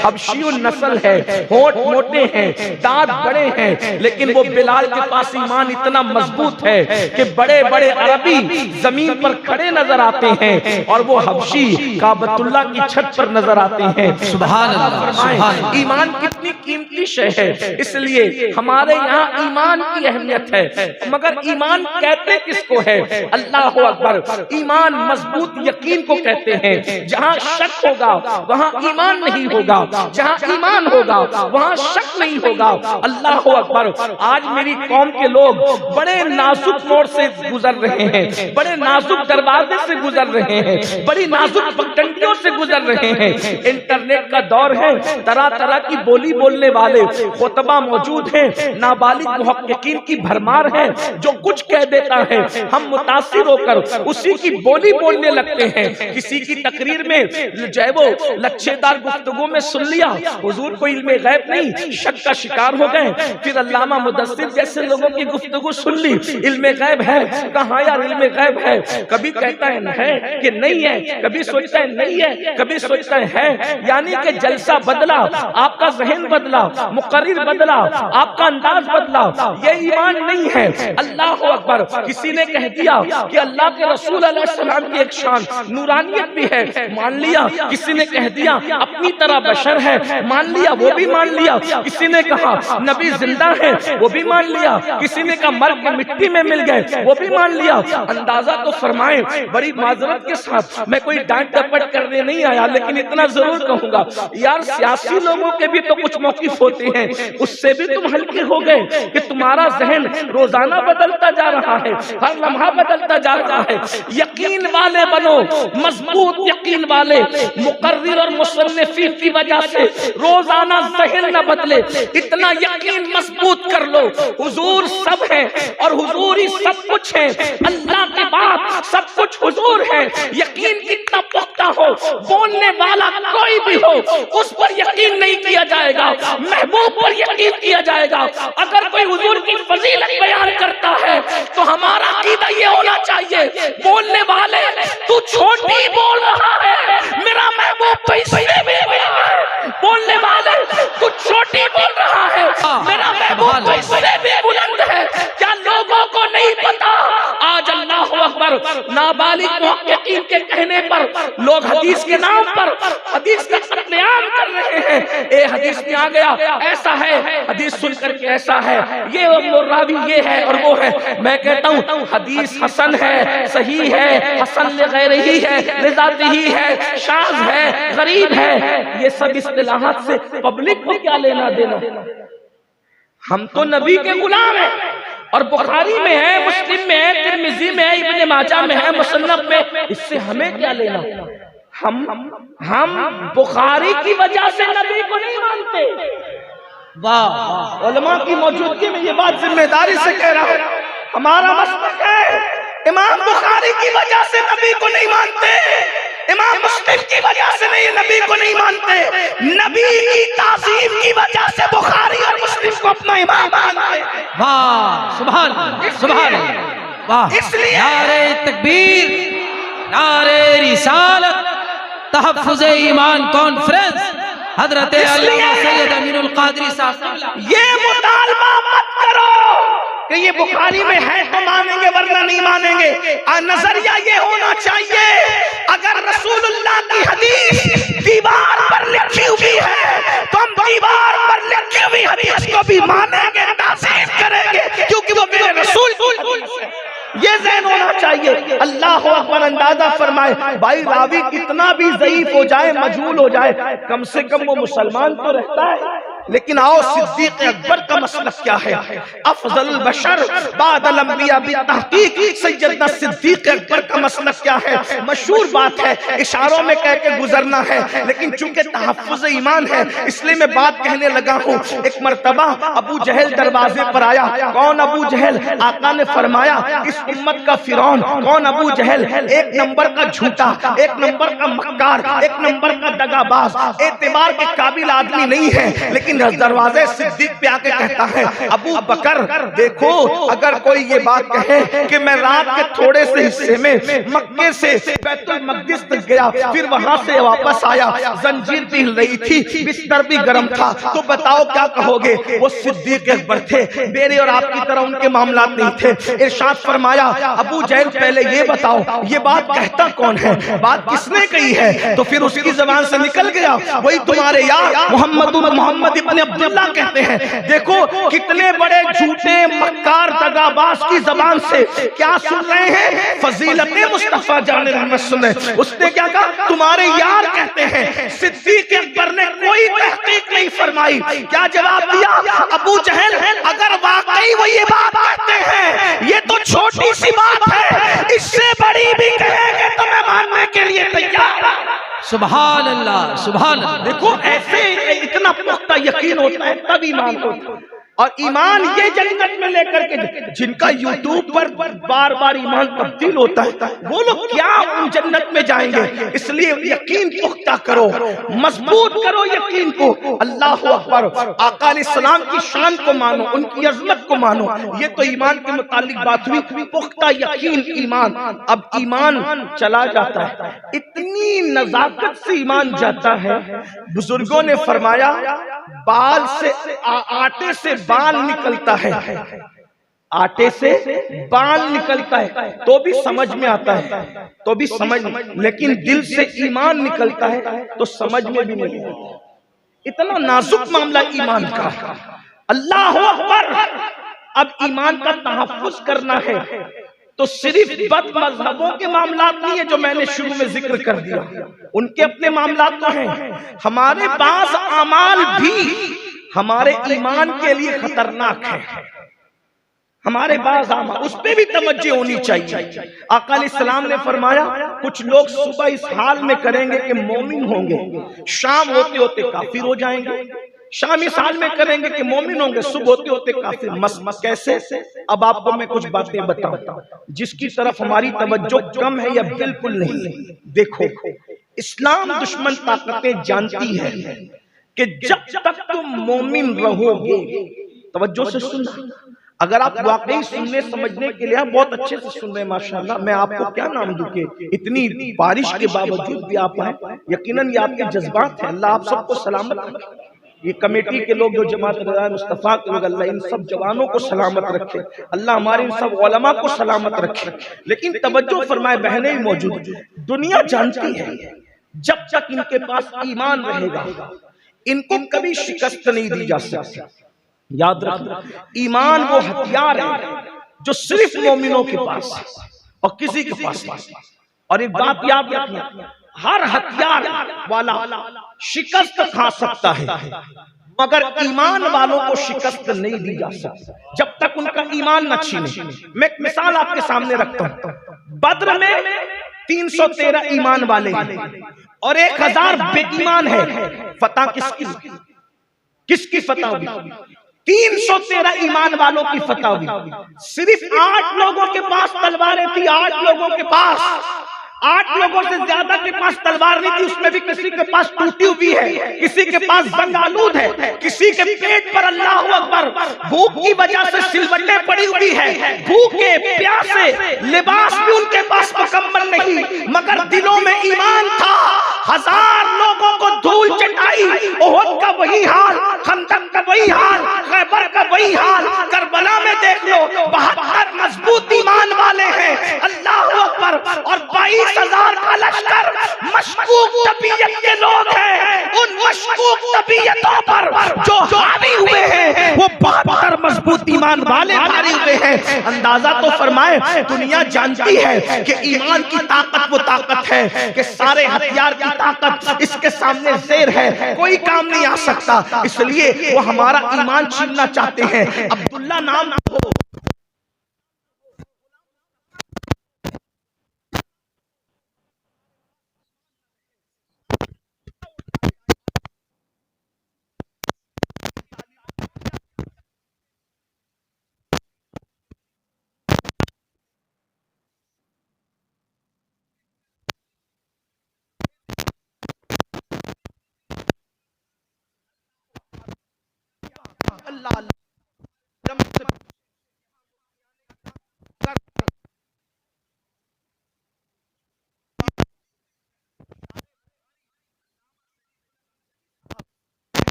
हबशी नस्ल है, होठ मोटे हैं, दांत बड़े हैं, लेकिन वो बिलाल के पास ईमान इतना मजबूत है कि बड़े बड़े अरबी जमीन पर खड़े नजर आते हैं और वो हबशी काबतुल्लाह की छत पर नजर आते हैं। सुभान अल्लाह। ईमान कितनी कीमती शय है, इसलिए हमारे यहाँ ईमान की अहमियत है। मगर ईमान कहते किसको है? अल्लाह अकबर। ईमान मजबूत यकीन को कहते हैं। जहाँ शक होगा वहाँ ईमान नहीं होगा, जहाँ ईमान होगा वहाँ शक नहीं होगा। अल्लाह अकबर। आज मेरी कौम के लोग बड़े नाजुक मोड़ से गुजर रहे हैं, बड़े नाजुक दरवाजे से गुजर रहे हैं, बड़ी नाजुक पगडंडियों से गुजर रहे हैं। इंटरनेट का दौर है, तरह तरह की बोली बोलने वाले खुतबा मौजूद हैं, नाबालिग मुहक्किकीन की भरमार है। जो कुछ कह देता है हम मुतासिर होकर उसी की बोली बोलने लगते हैं। किसी की तकरीर में जो है वो लच्छेदार गुफ्तगू में सुन लिया, हुजूर को इल्मे गैब नहीं, शक का शिकार हो गए। फिर अल्लामा मुदस्सिर जैसे लोगों की गुफ्तगू सुन ली, इल्मे गैब है। कहाँ यार इल्मे गैब है? कभी कहता है कि नहीं है, कभी सोचता है नहीं है, कभी सोचता है। यानी कि जलसा बदला, आपका जहन बदला, मुकर्रिर बदला, आपका अंदाज बदला, ये ईमान नहीं है। अल्लाह अकबर। किसी ने कह दिया कि अल्लाह के रसूल अलैहिस्सलाम की एक शान नूरानियत भी है, मान लिया। किसी ने कह दिया अपनी तरह बशर है, मान लिया, वो भी मान लिया। किसी ने कहा नबी जिंदा है, वो भी मान लिया। किसी ने कहा मर के मिट्टी में मिल गए, वो भी मान लिया। अंदाजा तो फरमाए, बड़ी माजरत के साथ मैं कोई डांट डपट करने नहीं आया, लेकिन इतना जरूर कहूंगा यार, सियासी लोगों के भी तो कुछ मौकिफ होते हैं, उससे भी तुम हल्के हो गए कि तुम्हारा जहन रोजाना बदलता जा रहा है, हर लम्हा बदलता जा रहा है। यकीन वाले बनो, मजबूत यकीन वाले। मुकर्रिर और मुसन्निफीन की वजह से रोजाना जहन न बदले, इतना यकीन मजबूत कर लो हुजूर सब है और हुजूर ही सब कुछ है। अल्लाह के बाद सब कुछ हुजूर है। यकीन कितना पुख्ता हो, बोलने वाला कोई भी हो उस पर यकीन नहीं किया जाएगा, महबूब पर यकीन किया जाएगा। अगर कोई हुजूर की फजीलत बयान करता है तो हमारा अकीदा ये होना चाहिए, बोलने वाले तू छोटी बोल रहा है, मेरा महबूब तो इससे भी बड़ा है। बोलने वाले तू छोटी बोल रहा है, मेरा महबूब तो इससे भी बुलंद है। क्या लोगों को नहीं पता? आज अल्लाह अकबर, नाबालिग मुहक्किकीन के कहने पर लोग हदीस के नाम पर हदीस का कत्लेआम कर रहे हैं। ए हदीस में आ गया ऐसा है, हदीस सुन करके ऐसा है, ये वो रावी ये है और वो है। मैं कहता हूँ हदीस हसन है, सही है, हसन लिगैरिही है, लिज़ातिही है, शाज़ है, गरीब है। ये सब इस्तिलाहात से पब्लिक को क्या लेना देना? हम तो नबी के गुलाम हैं और बुखारी में है, मुस्लिम में है, तिरमिज़ी में है, इब्ने माजा में है, मुसन्नफ में। इससे हमें क्या लेना? हम बुखारी की वजह से नबी को नहीं मानते। वाह, उलमा की मौजूदगी में ये बात जिम्मेदारी से कह रहा हूं। हमारा मसलक है इमाम बुखारी की वजह से नबी को नहीं मानते, इमाम मुस्लिम की वजह से नहीं, नबी को नहीं मानते। नबी की ताज़ीम की वजह से बुखारी और मुस्लिम को अपना इमाम मानते। वाह, सुभान अल्लाह, सुभान अल्लाह, वाह। इसलिए नारे तकबीर, नारे रिसालत, तहफ़्फ़ुज़ ईमान कॉन्फ्रेंस, हज़रत अल्लामा सैयद अमीरुल क़ादरी साहब। ये मुतालबा मत करो कि ये बुखारी में है तो मानेंगे वरना नहीं मानेंगे। नजरिया ये होना चाहिए, अगर रसूलुल्लाह की हदीस दीवार पर लिखी हुई है तो हम दीवार पर लिखी हुई हदीस को भी मानेंगे, ताज़ीम करेंगे, क्योंकि वो मेरे रसूल की हदीस है। ये ज़हन होना चाहिए। अल्लाह अकबर। अंदाजा फरमाए, भाई रावी कितना भी ज़ईफ हो जाए, मजहूल हो जाए, कम से कम वो मुसलमान तो रहता है। लेकिन आओ सिद्दीक अकबर का मसलक क्या है? अफजल बशर बादल अंबिया बितहकीक सैयदना सिद्दीक अकबर का मसलक क्या है? मशहूर बात है, इशारों में कह के गुजरना है, लेकिन चूंकि तहफ़्फ़ुज़ ईमान है इसलिए मैं बात कहने लगा हूँ। एक मर्तबा अबू जहल दरवाजे पर आया। कौन अबू जहल? आका ने फरमाया इस उम्मत का फिरौन। कौन अबू जहल? एक नंबर का झूठा, एक नंबर का मक्कार, एक नंबर का दगाबाज, एतबार के काबिल आदमी नहीं है, लेकिन लेकिन दरवाजे सिद्दीक पे आके कहता है, अबू बकर देखो, अगर कोई ये बात कहे कि मैं रात के थोड़े से हिस्से में मक्के से बैतुल मक़दिस तक गया, फिर वहां से वापस आया, जंजीर भी हिल रही थी, बिस्तर भी गर्म था, तो बताओ क्या कहोगे? वो सिद्दीक अकबर थे, मेरे और आपकी तरह उनके मामलात नहीं थे। इरशाद फरमाया, अबू जहल पहले ये बताओ ये बात कहता कौन है, बात किसने कही है? तो फिर उसकी जबान से निकल गया, वही तुम्हारे यार मोहम्मद इब्न अब्दुल्ला कहते हैं। देखो कितने बड़े झूठे मक्कार दगाबाज की जबान से क्या सुन रहे हैं, फजीलत मुस्तफा जान रहमत सुने। उसने क्या कहा, तुम्हारे यार कहते हैं। सिद्दीक अकबर ने कोई तहकीक नहीं फरमाई, क्या जवाब दिया? अबू जहल अगर वाकई वो ये बात कहते हैं, ये तो छोटी सी बात है, इससे बड़ी भी कहेंगे तो मैं मानने के लिए तैयार हूं। सुभान अल्लाह, सुभान अल्लाह। देखो ऐसे इतना पुख्ता यकीन होता है तब ईमान होता है। और ईमान ये जन्नत में लेकर के, जिनका यूट्यूब पर बार बार ईमान तब्दील होता है, वो लोग क्या उन जन्नत में जाएंगे? इसलिए यकीन पुख्ता करो, मजबूत करो यकीन को। अल्लाह अकबर, आका अलैहिस्सलाम की शान को मानो, उनकी अजमत को मानो। ये तो ईमान के मुतालिक बात हुई, पुख्ता यकीन ईमान। अब ईमान चला जाता है, इतनी नजाकत से ईमान जाता है। बुजुर्गों ने फरमाया, बाल से आटे से बाल निकलता है, आटे से बाल निकलता है तो भी समझ में आता है, तो भी समझ, लेकिन दिल से ईमान निकलता है तो समझ में भी नहीं आता। इतना नाजुक मामला ईमान का। अल्लाह अकबर। अब ईमान का तहफ्फुज करना है तो सिर्फ बद मजहबों के मामला नहीं है जो मैंने शुरू में जिक्र कर दिया, उनके अपने मामला तो हैं। हमारे पास अमाल भी हमारे ईमान के लिए खतरनाक है, हमारे पास अमाल, उस पर भी तवज्जो होनी चाहिए। आका अलैहिस्सलाम ने फरमाया, कुछ लोग सुबह इस हाल में करेंगे कि मोमिन होंगे, शाम होते होते काफिर हो जाएंगे, शाम इस हाल में करेंगे कि मोमिन होंगे, सुबह होते होते काफिर। मस कैसे? अब आपको मैं कुछ बातें बताऊं जिसकी तरफ हमारी तवज्जो कम है या बिल्कुल नहीं। देखो, इस्लाम दुश्मन ताकतें जानती है कि जब तक तुम मोमिन रहोगे, तवज्जो से सुनना, अगर आप वाकई सुनने समझने के लिए बहुत अच्छे से सुन रहे हैं माशाल्लाह, मैं आपको क्या नाम दूं कि इतनी बारिश के बावजूद भी आप आए, यकीनन ये आपके जज्बात हैं। अल्लाह आप सबको सलामत रखे, ये कमेटी के लोग जो जमात रज़ा मुस्तफ़ा के लोग, अल्लाह इन सब जवानों को सलामत रखे, अल्लाह हमारे इन सब उलमा को सलामत रखे। लेकिन तवज्जो फरमाए, बहनें मौजूद, दुनिया जानती है जब तक इनके पास ईमान रहेगा इनको कभी शिकस्त नहीं दी जा सकती। याद रखना, ईमान वो हथियार है जो सिर्फ मोमिनों के पास और किसी के पास नहीं। और एक बात याद रखना, हर हथियार वाला शिकस्त खा सकता है मगर ईमान वालों को शिकस्त नहीं दी जा सकती जब तक उनका ईमान न छीने। मैं एक मिसाल आपके सामने रखता हूं। बद्र में 313 ईमान वाले और 1000 बेईमान है। फतह किसकी फतह हुई? 313 ईमान वालों की फतह हुई। सिर्फ 8 लोगों के पास तलवारें थी, 8 लोगों के पास, 8 लोगों से ज्यादा के पास तलवार नहीं थी। उसमें भी किसी के पास टूटी हुई है, किसी के पास जंग आलूद है, किसी के पेट पर अल्लाह अकबर भूख की वजह से सिलवटें पड़ी हुई है, भूखे प्यासे, लिबास भी उनके पास मुकम्मल नहीं मगर दिलों में ईमान था। 1000 लोगों को धूल चटाई, ओहद का वही हाल, खंदक का वही हाल, खैबर का वही हाल, करबला में देख लो 72 मजबूत ईमान वाले हैं। अल्लाह अकबर। और 22,000 का लश्कर मशकूक तबीयत के लोग हैं। उन मशकूक तबीयतों पर जो हावी हुए हैं वो 72 मजबूत ईमान वाले हारे हुए हैं। अंदाजा तो फरमाए, दुनिया जानती है कि ईमान की ताकत वो ताकत है कि सारे हथियार की ताकत इसके सामने ज़ेर है, कोई काम नहीं आ सकता। इसलिए वो हमारा ईमान छीनना चाहते हैं। अब्दुल्ला नाम हो,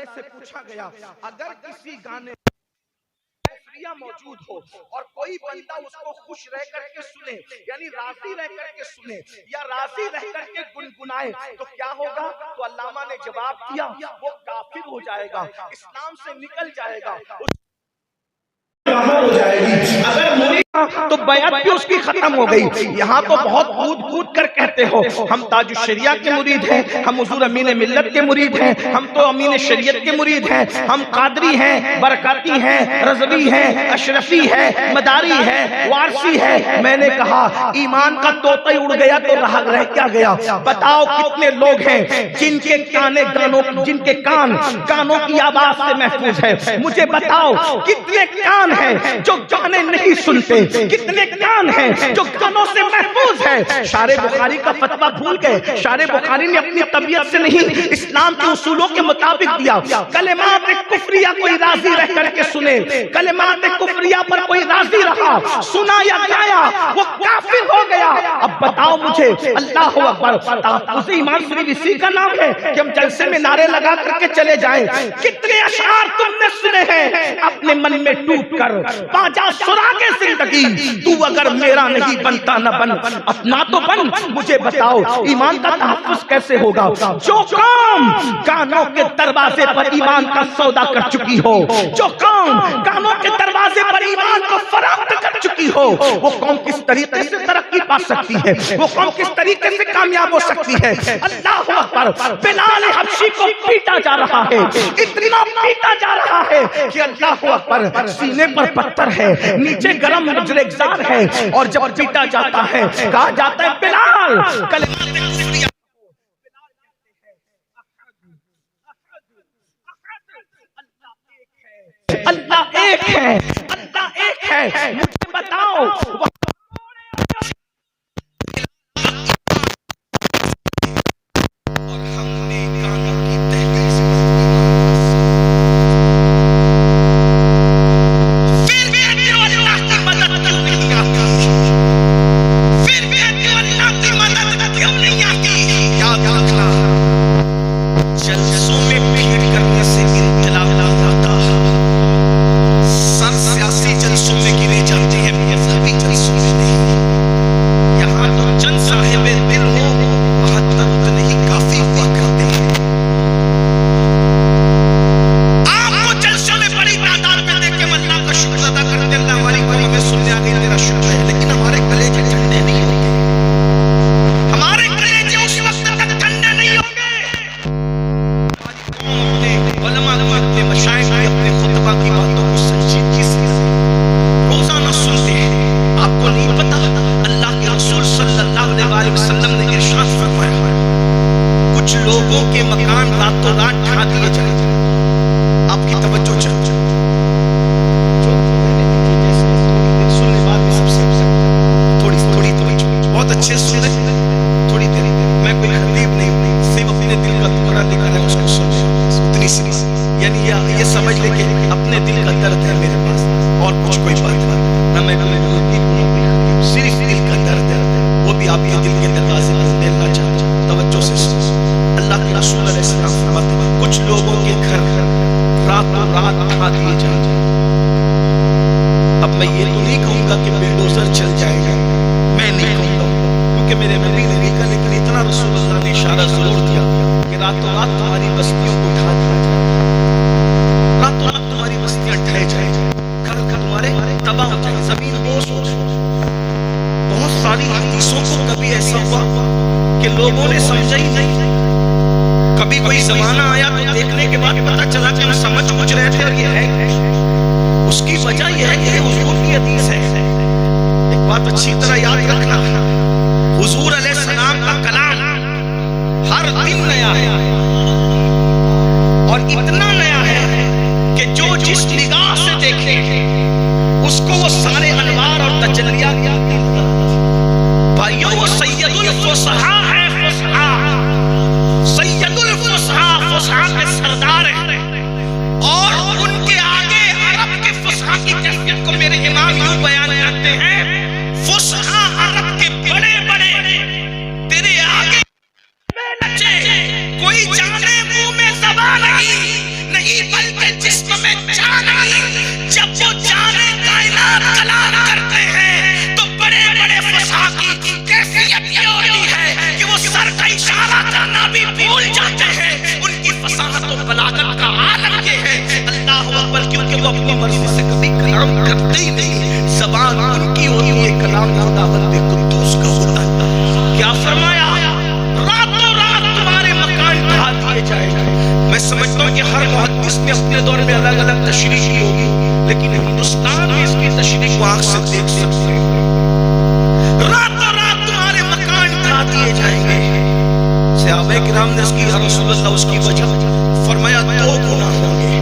से पूछा गया, अगर किसी गाने मौजूद हो और कोई बंदा उसको खुश रह करके सुने, यानी राजी रह करके सुने या राजी रह करके गुनगुनाए, तो क्या होगा? तो अल्लामा ने जवाब दिया, वो काफिर हो जाएगा, इस्लाम से निकल जाएगा, हो जाएगी। अगर मुरीद तो बयात भी उसकी खत्म हो गई। यहाँ तो बहुत कूद कूद कर कहते हो हम ताजुश शरिया के मुरीद हैं, हम हुजूर अमीन मिल्लत के मुरीद हैं, हम तो अमीन शरीयत के मुरीद हैं, हम कादरी हैं, बरकाती हैं, रज़वी हैं, अशरफी हैं, मदारी हैं, वारसी हैं। मैंने कहा ईमान का तोता ही उड़ गया तो रह क्या गया? बताओ कितने लोग हैं जिनके जिनके कान गानों की आवाज से महफूज है? मुझे बताओ कितने कान हैं जो गाने नहीं सुनते, कितने कान हैं जो गानों से महफूज है? शारे बुखारी का फतवा भूल गए। शारे बुखारी ने अपनी तबीयत से नहीं, इस्लाम के उसूलों के मुताबिक दिया। कलिमात कुफ्रिया कोई राजी रह करके सुने, कलिमात कुफ्रिया पर कोई राजी रहा, सुना या गाया, वो काफिर हो गया। अब बताओ मुझे, अल्लाह अकबर, उसी ईमान शरीफ इसी का नाम है कि हम जलसे में नारे लगा करके चले जाएं। कितने अशआर तुमने सुने हैं अपने मन में टूट कर, बाजा सुरागे जिंदगी, तू अगर मेरा नहीं बनता न बन, अपना तो बन। मुझे बताओ ईमान का तहफ्फुज़ कैसे होगा? जो कौम कानों के दरवाजे पर ईमान का सौदा कर चुकी हो, जो कौम कानों के दरवाजे पर ईमान को फराख्त कर चुकी हो, वो कौम किस तरीके से तरक्की पा सकती है? वो कौम किस तरीके से कामयाब हो सकती है? अल्लाह अकबर, बिलाल हबशी को पीटा जा रहा है, इतना पीटा जा रहा है कि अल्लाह अकबर, सीने पर पत्थर है, नीचे गरम रेगिस्तान है, और जब पीटा जाता है कहा जाता है बिलाल अल्लाह एक है, अल्लाह एक है। मुझे बताओ सैयदुल फुसहा के सरदार हैं और उनके व बलागत का आलम ये है, अल्लाह अकबर, क्योंकि वो अपनी मर्जी से कभी कलाम करते ही नहीं, ज़बान उनकी होती है, कलाम खुदावंद कुद्दूस का होता है। क्या फरमाया? रातों रात तुम्हारे मकान ढा दिए जाएंगे। मैं समझता हूँ कि हर मुहद्दिस ने अपने दौर में अलग अलग तशरीह की होगी, लेकिन हिंदुस्तान में इसकी तशरीह को आंख से देख सकते हैं। रातों रात तुम्हारे मकान ढा दिए जाएंगे। सहाबा किराम ने इसकी या रसूल अल्लाह उसकी वजह फरमाया, दो गुनाह होंगे।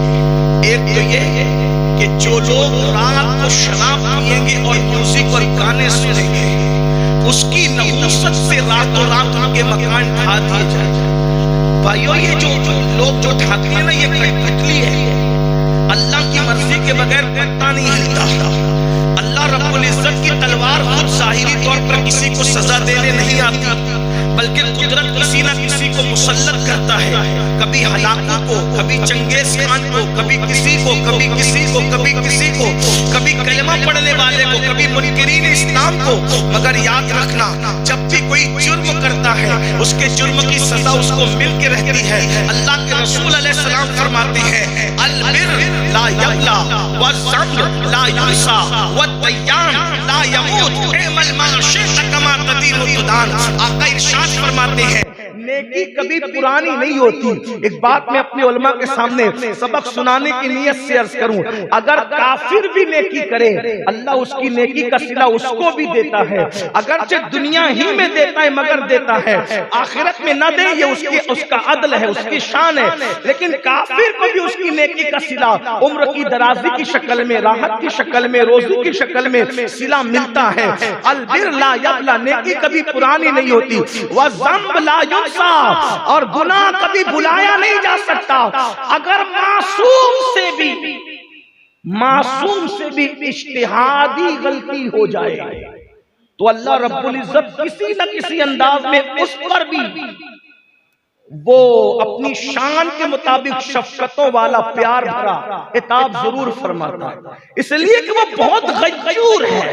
एक तो ये कि जो लोग रात को शराब पिएंगे और म्यूजिक और गाने सुनेंगे, उसकी नहुसत से रातों रात उनके मकान ढा दिए जाएंगे। भाइयों, ये जो लोग जो ढाते हैं ना, ये कठपुतली है। अल्लाह की मर्जी के बगैर पत्ता नहीं हिलता। अल्लाह रब्बुल इज्जत की तलवार खुद ज़ाहिरी तौर पर किसी को सजा देने नहीं आती, बल्कि कुदरत किसी ना किसी को मुसल्लत करता है। कभी हलाकू को, कभी चंगेज खान को, कभी किसी को, कभी किसी को, कभी किसी को, कभी कलमा पढ़ने वाले को, कभी मुनकिरीन इस्लाम को। मगर याद रखना, जब भी कोई जुर्म करता है, उसके जुर्म की सजा उसको मिल के रहती है। अल्लाह के रसूल अलैहिस्सलाम फरमाते हैं, अल बिर ला यबला व ज़म्ब ला युनसा व दय्यान ला यमूत इमल मा शि'त कमा तदीनु तुदान। आका इरशाद फरमाते हैं, नेकी कभी पुरानी नहीं होती। एक बात मैं अपने उलमा के सामने सबक सुनाने की नियत से अर्ज करूं, अगर काफिर भी नेकी करे, अल्लाह उसकी नेकी का सिला उसको भी देता है। अगरचे दुनिया ही में देता है, मगर देता है, आखिरत में न दे, ये उसका अदल है, उसकी शान है। लेकिन काफिर को भी उसकी नेकी का सिला उम्र की दराजी की शक्ल में, राहत की शक्ल में, रोजी की शक्ल में सिला मिलता है। अल बिर ला यबला, नेकी कभी पुरानी नहीं होती। व ज़म्ब ला युनसा, और गुनाह कभी भुलाया नहीं जा सकता। अगर मासूम से भी इज्तिहादी गलती हो जाए, तो अल्लाह रब्बुल इज्जत किसी न किसी अंदाज में उस पर भी वो अपनी शान के मुताबिक शफकतों वाला प्यार भरा इताब जरूर फरमाता है। इसलिए कि वो बहुत गज्जूर है,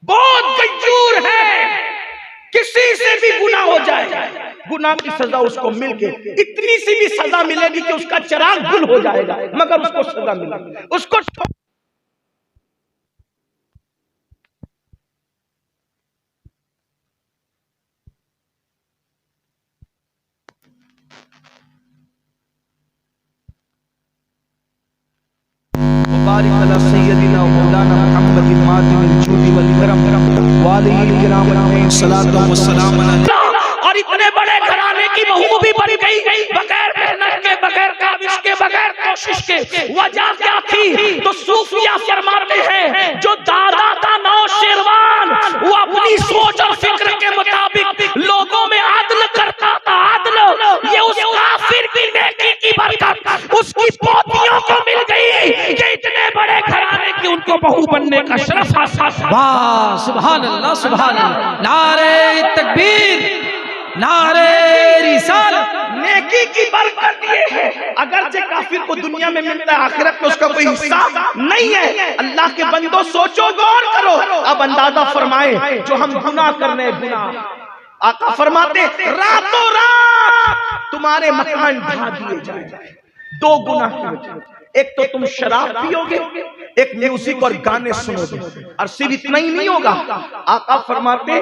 बहुत गज्जूर है। किसी से भी गुनाह हो जाए, गुनाह की सजा उसको मिलके, इतनी सी भी सजा मिलेगी कि उसका चिराग गुल हो जाएगा, मगर उसको सजा मिलेगी। उसको मुबारक अला सय्यदिना मौलाना मुहम्मदिन मातिल जूदी वल करम वालिल किराम अलैहि सलातो व सलाम अलैहि। और इतने बड़े घराने की बहू भी बन गई बगैर मेहनत के, बगैर काबिज के, बगैर कोशिश के। वजह क्या थी? तो सूफिया फरमाते हैं, जो दादा था नौशेरवान, वो अपनी सोच और फिक्र के मुताबिक लोगों में आदल करता था। आदल ये उस काफिर की नेकी की बरकत उसकी पोतियों को मिल गई कि इतने बड़े घराने की उनको बहू बनने का शरफ हासिल। वाह, सुभान अल्लाह, सुभान अल्लाह। नारे तकबीर, नारे रिसालत। नेकी की बरकत ये है, अगर जे काफिर को दुनिया में मिलता है, आखिरत में उसका कोई हिस्सा नहीं है। अल्लाह के बंदो, सोचो, गौर करो। अब अंदाजा फरमाए जो हम गुनाह कर रहे हैं, गुनाह। आका फरमाते, रातों रात तुम्हारे मकान ढा दिए जाएंगे। दो गुनाह की वजह, एक तो तुम शराब पियोगे, एक म्यूजिक और गाने सुनोगे। और सिर्फ इतना ही नहीं होगा, आका फरमाते,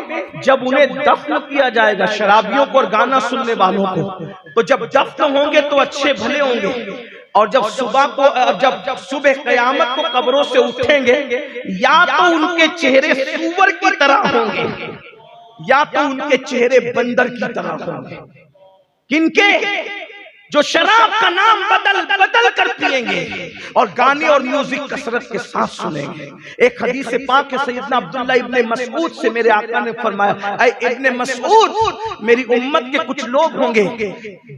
जब उन्हें दफन किया जाएगा, शराबियों को और गाना सुनने वालों को, तो जब दफन होंगे तो अच्छे भले होंगे, और जब सुबह क़यामत को कब्रों से उठेंगे, या तो उनके चेहरे सूअर की तरह होंगे, या तो उनके चेहरे बंदर की तरह होंगे। किनके? जो शराब का नाम बदल कर पिएंगे और गाने और म्यूजिक कसरत के साथ सुनेंगे। एक हदीस पाक के सैयदना अब्दुल्ला इब्ने मसऊद से मेरे आका ने फरमाया, ऐ इब्ने मसऊद, मेरी उम्मत के कुछ लोग होंगे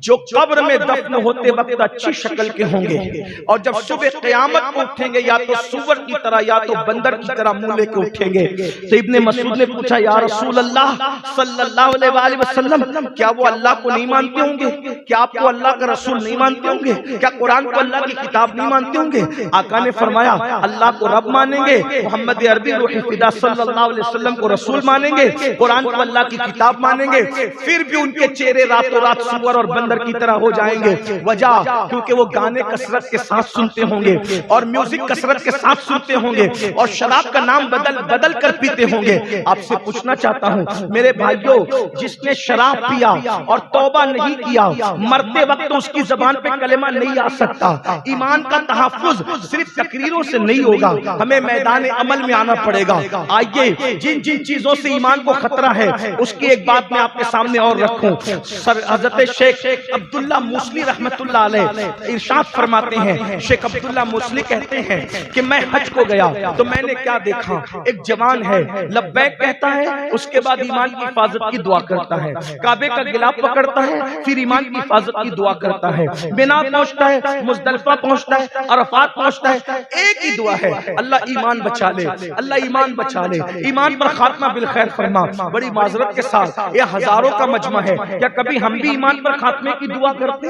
जो कब्र में दफन होते वक्त अच्छी शक्ल के होंगे, और जब सुबह क़यामत को उठेंगे या तो सूअर की तरह या तो बंदर की तरह मुंह लेके उठेंगे। तो इब्ने मसऊद ने पूछा, या रसूल अल्लाह सल्लल्लाहु अलैहि वसल्लम, क्या वो अल्लाह को नहीं मानते होंगे? क्या आपको अल्लाह का रसूल नहीं मानते होंगे? क्या कुरान को अल्लाह की किताब नहीं मानते होंगे? आका ने फरमाया अल्लाह को रब मानेंगे, मोहम्मद अरबी रूही फिदा सल्लल्लाहु अलैहि वसल्लम को रसूल मानेंगे, कुरान को अल्लाह की किताब मानेंगे, फिर भी उनके चेहरे रातों रात सुअर और बंदर की तरह हो जाएंगे। वजह क्योंकि वो गाने कसरत के साथ सुनते होंगे और म्यूजिक कसरत के साथ सुनते होंगे और शराब का नाम बदल बदल कर पीते होंगे। आपसे पूछना चाहता हूं मेरे भाइयों, जिसने शराब पिया और तौबा नहीं किया, मरते वक्त उसकी जबान पे कलेमा नहीं आ सकता। ईमान का तहफ्फुज सिर्फ तकरीरों से नहीं होगा, हमें मैदान अमल में आना पड़ेगा। आइए, जिन जिन चीजों से ईमान को खतरा है उसकी एक बात मैं आपके सामने और रखूं। सर हजरत शेख अब्दुल्ला मूसली रहमतुल्लाह अलैह इरशाद फरमाते हैं, शेख अब्दुल्ला मूसली कहते हैं कि मैं हज को गया तो मैंने क्या देखा, एक जवान है लब्बैक कहता है, उसके बाद ईमान की हिफाजत की दुआ करता है, काबे का गिलाफ पकड़ता है, फिर ईमान की हिफाजत की दुआ करता है, मिना पहुंचता है, मुज़दलिफा पहुंचता है, अरफात पहुंचता है, एक ही दुआ है, अल्लाह ईमान बचा ले, अल्लाह ईमान बचा ले, ईमान पर खात्मा बिल खैर फरमा। बड़ी माजरत के साथ ये हजारों का मजमा है, क्या कभी हम भी ईमान पर खात्मे की दुआ करते?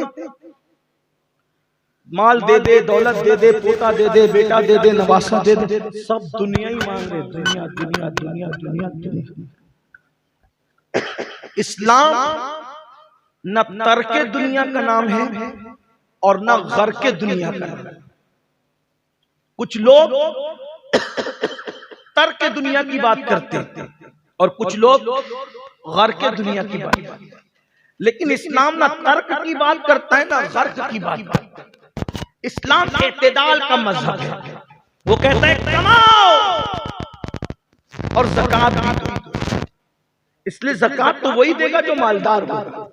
माल दे दे, दौलत दे दे, पोता दे दे, बेटा दे दे, नवासा दे दे, सब दुनिया ही मांग रहे, दुनिया दुनिया दुनिया दुनिया दुनिया। इस्लाम न तर्के दुनिया का नाम है और न घर के दुनिया का नाम है। कुछ लोग तर्के दुनिया की बात करते हैं और कुछ लोग घर के दुनिया की बात करते हैं, लेकिन इस्लाम ना तर्क की बात करता है ना गर्क की बात करता है। इस्लाम इत्तेदाल का मजहब है, वो कहता है कमाओ और ज़कात भी दो, इसलिए ज़कात तो वही देगा जो मालदार होगा।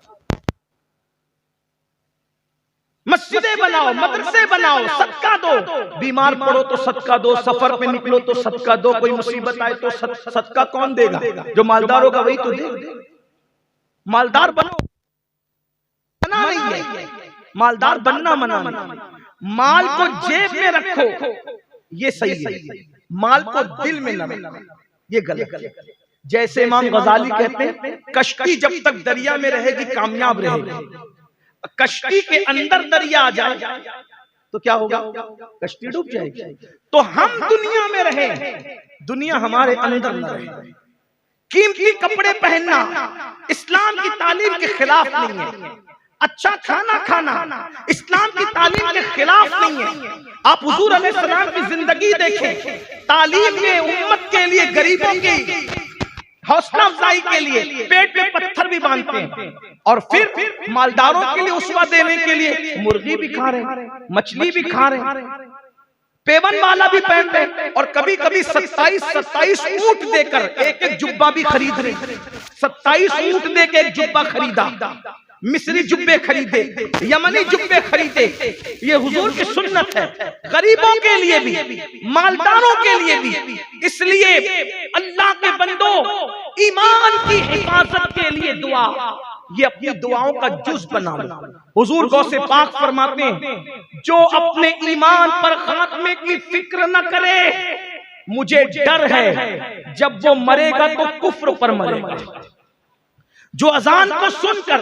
मस्जिदें बनाओ, मदरसे बनाओ, सदका दो, बीमार पड़ो तो सदका दो, सफर पे निकलो तो सदका दो, कोई मुसीबत आए तो सदका कौन देगा? जो मालदार होगा वही तो देगा। मालदार बनो, मना नहीं है, मालदार बनना मना नहीं। माल को जेब में रखो ये सही है, माल को दिल में न रखो ये गलत है। जैसे इमाम गजाली कहते हैं, कश्ती जब तक दरिया में रहेगी कामयाब रहेगी, कश्ती के अंदर दरिया आ जाए तो क्या होगा? कश्ती डूब जाएगी। तो हम दुनिया में रहें, दुनिया हमारे अंदर न रहे। कीमती कपड़े पहनना इस्लाम की तालीम के खिलाफ नहीं है, अच्छा खाना खाना इस्लाम की तालीम के खिलाफ नहीं है। आप हुजूर अलैहिस्सलाम की जिंदगी देखें, तालीम में उम्मत के लिए, गरीबों की हौसला अफजाई के लिए पेट पे पत्थर भी बांधते हैं और फिर मालदारों के लिए उस्वा देने के लिए मुर्गी भी खा रहे, मछली भी खा रहे, पेवन वाला भी पहन रहे और कभी कभी 27 ऊंट देकर एक एक जुब्बा भी खरीद रहे। 27 ऊंट देकर एक जुब्बा खरीदा, मिस्री जुब्बे खरीदे, यमनी जुब्बे खरीदे। ये हुजूर की सुन्नत है, गरीबों के लिए भी, मालदारों के लिए भी। इसलिए अल्लाह के बंदो, ईमान की हिफाजत के लिए दुआ, ये अपनी दुआओं का जुज बना लो। हुजूर गौसे पाक फरमाते हैं, जो अपने ईमान पर खात्मे की फिक्र न करे, मुझे डर है जब वो मरेगा तो कुफ्र पर मरेगा। जो अजान को सुनकर,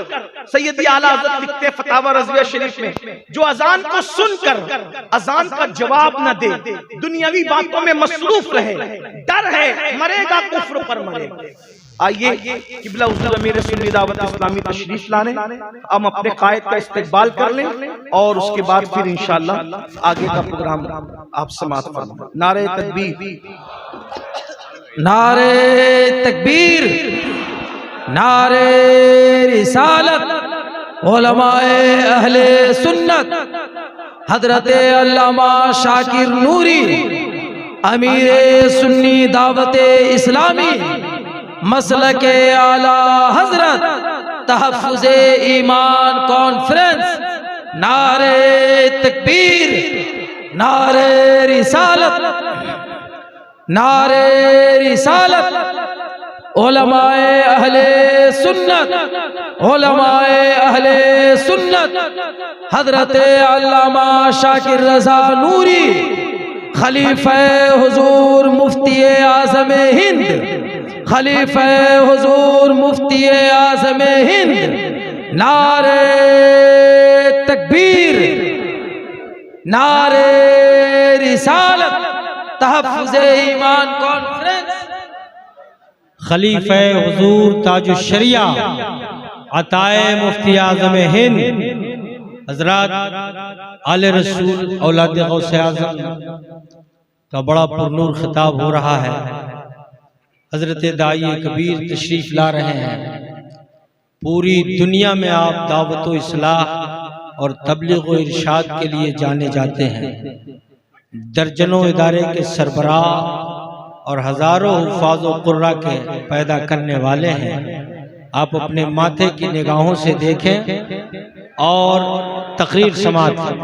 सैयदी आला हज़रत लिखते फतावा रज़विया शरीफ में, जो अजान को सुनकर अजान का जवाब न दे, दुनियावी बातों में मसरूफ रहे, डर है मरेगा कुफ्र पर मरेगा। आइए किबला हुज़ूर अमीर सुन्नी दावत इस्लामी तशरीफ लाने, हम अपने कायद का इस्तकबाल कर लें और उसके बाद फिर इंशाअल्लाह आगे का प्रोग्राम आप समाप्त फरमाएं। नारे तकबीर, नारे तकबीर, नारे रिसालत, उलमाए अहले सुन्नत, हजरत अल्लामा शाकिर नूरी अमीर सुन्नी दावत इस्लामी, मसलके आला हजरत, तहफ्फुज़े ईमान कॉन्फ्रेंस। नारे तकबीर, नारे रिसालत, नारे रिसालत, उलमाए अहले सुन्नत, उलमाए अहले सुन्नत, हजरत अल्लामा शाकिर रज़ा नूरी, खलीफा हुजूर मुफ्ती आज़म हिंद, खलीफा हुजूर मुफ्ती आज़म हिंद, नारे तकबीर, नारे रिसालत, तहफ्फुज़ ईमान कॉन्फ्रेंस। खलीफा हुजूर ताजुश शरिया अताए मुफ्ती आज़म हिंद हजरत आले रसूल औलाद गौसे आज़म का बड़ा पुरनूर खिताब हो रहा है। हजरत दाई कबीर तशरीफ ला रहे हैं। पूरी दुनिया में आप दावत व इस्लाह और तबलीग व इरशाद के लिए जाने जाते हैं। दर्जनों इदारे के सरबराह और हजारों हुफ़ाज़ व कुर्रा के पैदा करने वाले हैं। आप अपने माथे की निगाहों से देखें और तकरीर समाअत करें।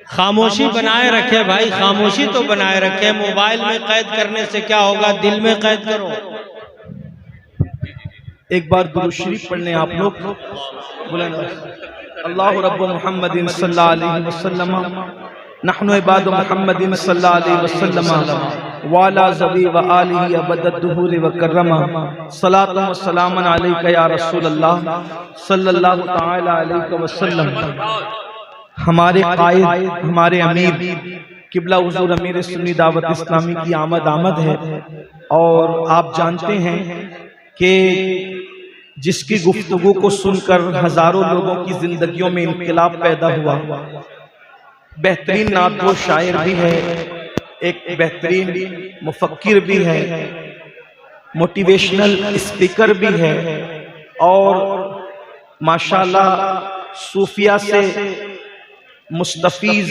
खामोशी बनाए रखे भाई, खामोशी तो बनाए रखे। मोबाइल में कैद करने से क्या होगा, दिल में कैद करो। एक बार दुरूद शरीफ पढ़ने आप लोग बुलंद। अल्लाहु रब्बु मुहम्मदिन सल्लल्लाहु अलैहि वसल्लम नहनु इबादु मुहम्मदिन सल्लल्लाहु अलैहि वसल्लम वाला ज़बी व आलिही अबदद दुहूर व कररमा सलातु व सलामन अलैका या रसूल अल्लाह सल्लल्लाहु तआला अलैहि वसल्लम। हमारे कायद, हमारे अमीर किबला हुजूर अमीर सुन्नी दावत इस्लामी की आमद है। और आप जानते हैं कि जिसकी गुफ्तगू को सुनकर हजारों लोगों की जिंदगियों में इनकलाब पैदा हुआ, बेहतरीन नातो शायर भी है, एक बेहतरीन मुफक्किर भी है, मोटिवेशनल स्पीकर भी है और माशाल्लाह सूफिया से मुस्तफीज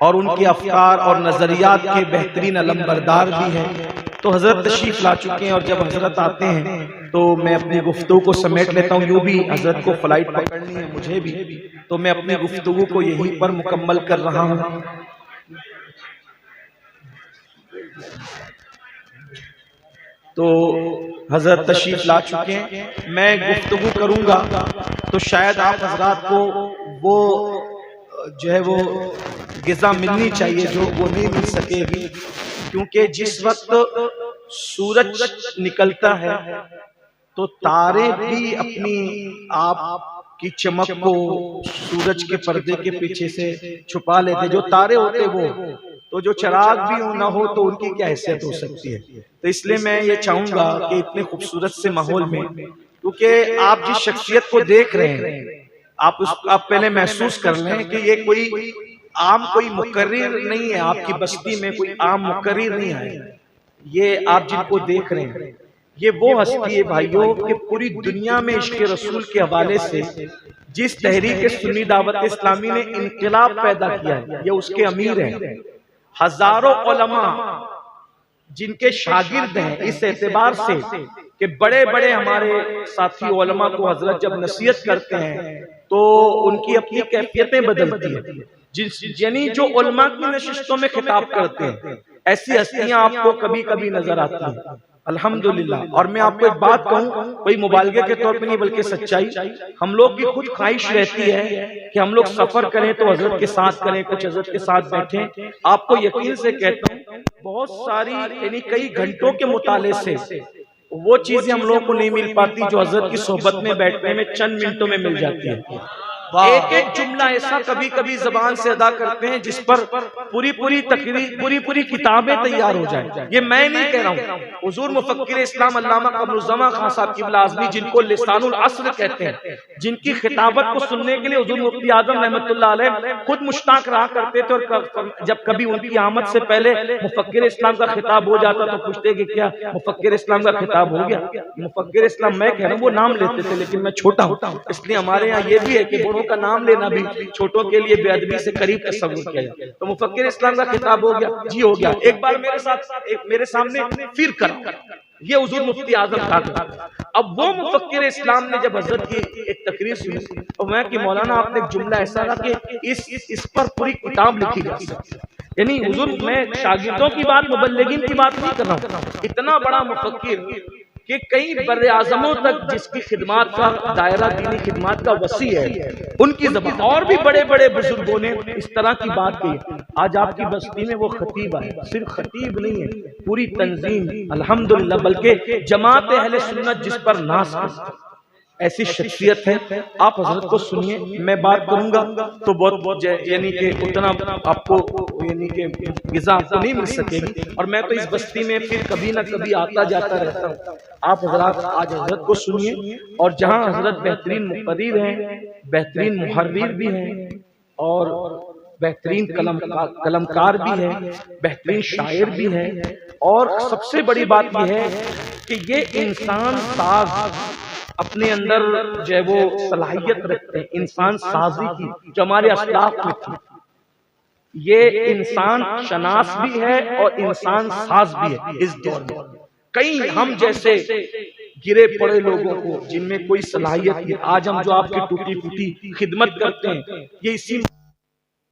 और उनके अफकार और नजरियात के बेहतरीन अलंबरदार भी हैं। तो हजरत तशरीफ ला चुके हैं और जब हजरत आते हैं तो मैं अपनी गुफ्तगू को समेट लेता हूँ। यूँ भी हजरत को फ्लाइट पकड़नी है, मुझे भी, तो मैं अपनी गुफ्तगू को यहीं पर मुकम्मल कर रहा हूँ। तो हजरत तशरीफ ला चुके हैं, मैं गुफ्तगू करूँगा तो शायद आप हजरात को वो जो है वो गिज़ा मिलनी चाहिए जो वो नहीं मिल सकेगी, क्योंकि जिस वक्त सूरज निकलता है तो तारे भी अपनी आप की चमक को सूरज के पर्दे के पीछे से छुपा लेते। जो तारे होते वो तो जो चिराग भी ना हो तो उनकी क्या हैसियत हो सकती है। तो इसलिए मैं ये चाहूंगा कि इतने खूबसूरत से माहौल में, क्योंकि आप जिस शख्सियत को देख रहे हैं आप पहले महसूस कर लें कि ये कोई आम कोई मुकर्रिर नहीं है, आपकी बस्ती में कोई आम मुकर्रिर नहीं है। ये आप जिनको देख रहे हैं ये वो हस्ती है भाइयों कि पूरी दुनिया में इश्क रसूल के हवाले से जिस तहरीक सुन्नी दावत इस्लामी ने इनकलाब पैदा किया है ये उसके अमीर हैं। हजारों उलमा जिनके शागिर्द हैं, इस एतबार से कि बड़े बड़े हमारे साथी उलमा को हजरत जब नसीहत करते हैं तो उनकी अपनी कैफियतें बदलती है। यानी जो उलमा की नशिस्तों में खिताब करते हैं ऐसी हस्तियां आपको कभी कभी नजर आती हैं, अल्हम्दुलिल्लाह। और मैं आपको एक बात कहूं, कोई मुबालगे के तौर पे नहीं बल्कि सच्चाई, हम लोग की खुद ख्वाहिश रहती है कि हम लोग सफर करें तो हजरत के साथ करें, कुछ हजरत के साथ बैठें। आपको यकीन से कहता हूँ बहुत सारी यानी कई घंटों के मुताले से वो चीजें हम लोगों को नहीं मिल पाती जो हजरत की सोहबत में बैठने में चंद मिनटों में मिल जाती है। एक एक जुमला ऐसा कभी कभी जबान से अदा करते हैं जिस पर पूरी पूरी तकरीर पूरी किताबें तैयार हो जाए। ये मैं नहीं कह रहा हूँ, हुजूर मुफक्किर इस्लाम अल्लामा कमरुज़्ज़मा खान साहब किबला आज़मी जिनको लिसानुल अस्र कहते हैं, जिनकी खिताबत को सुनने के लिए हुजूर मुफ्ती आज़म रहमतुल्लाह अलैह खुद मुश्ताक रहा करते थे। और जब कभी उनकी आमद से पहले मुफक्किर इस्लाम का खिताब हो जाता तो पूछते कि क्या मुफक्किर इस्लाम का खिताब हो गया? मुफक्किर इस्लाम मैं कह रहा हूँ वो नाम लेते थे, लेकिन मैं छोटा हूँ इसलिए हमारे यहाँ ये भी है कि बड़ों का नाम लेना भी छोटों के लिए बेअदबी से करीब तस्वुर किया जाए। तो मुफक्किर इस्लाम का खिताब हो गया जी, हो गया। एक बार मेरे सामने फिर करो, ये हुजूर मुफ्ती आजम था। अब वो मुफक्किर इस्लाम ने जब हजरत की एक तकरीर सुनी तो मैं कि मौलाना आपने एक जुमला ऐसा था कि इस पर पूरी किताब लिखी जा सकती है। यानी हुजूर मैं शागिर्दों की बात मुबल्लिगीन की बात नहीं कर रहा हूँ, इतना बड़ा मुफक्किर कि कई बड़े आजमों तक जिसकी खिदमत का दायरा दीनी खिदमत का वसी है, उनकी ज़बान और भी बड़े बड़े बुजुर्गों ने इस तरह की बात की। आज आपकी बस्ती में वो खतीब है, सिर्फ खतीब नहीं है, पूरी तंजीम अल्हम्दुलिल्लाह, बल्कि जमात अहले सुन्नत जिस पर नाज करती, ऐसी शख्सियत है। आप हजरत को सुनिए, मैं बात करूंगा तो बहुत यानी कि उतना आपको यानी कि गिज़ा आपको नहीं मिल सकेगी, और मैं तो इस बस्ती में फिर कभी ना कभी आता जाता रहता हूँ। आप हजरत आज हजरत को सुनिए, और जहाँ हजरत बेहतरीन मुक़र्रिर हैं, बेहतरीन मुहर्रिर भी हैं, और बेहतरीन कलमकार भी है, बेहतरीन शायर भी है, और सबसे बड़ी बात यह है कि ये इंसान साज अपने अंदर जो है वो सलाहियत रखते हैं, इंसान साजी की, जो हमारे अखलाक में थी। ये इंसान शनास भी है और इंसान साज भी है। इस दौर में कई हम जैसे गिरे पड़े लोगों को जिनमें कोई सलाहियत नहीं, आज हम जो आपकी टूटी फूटी खिदमत करते हैं, ये इसी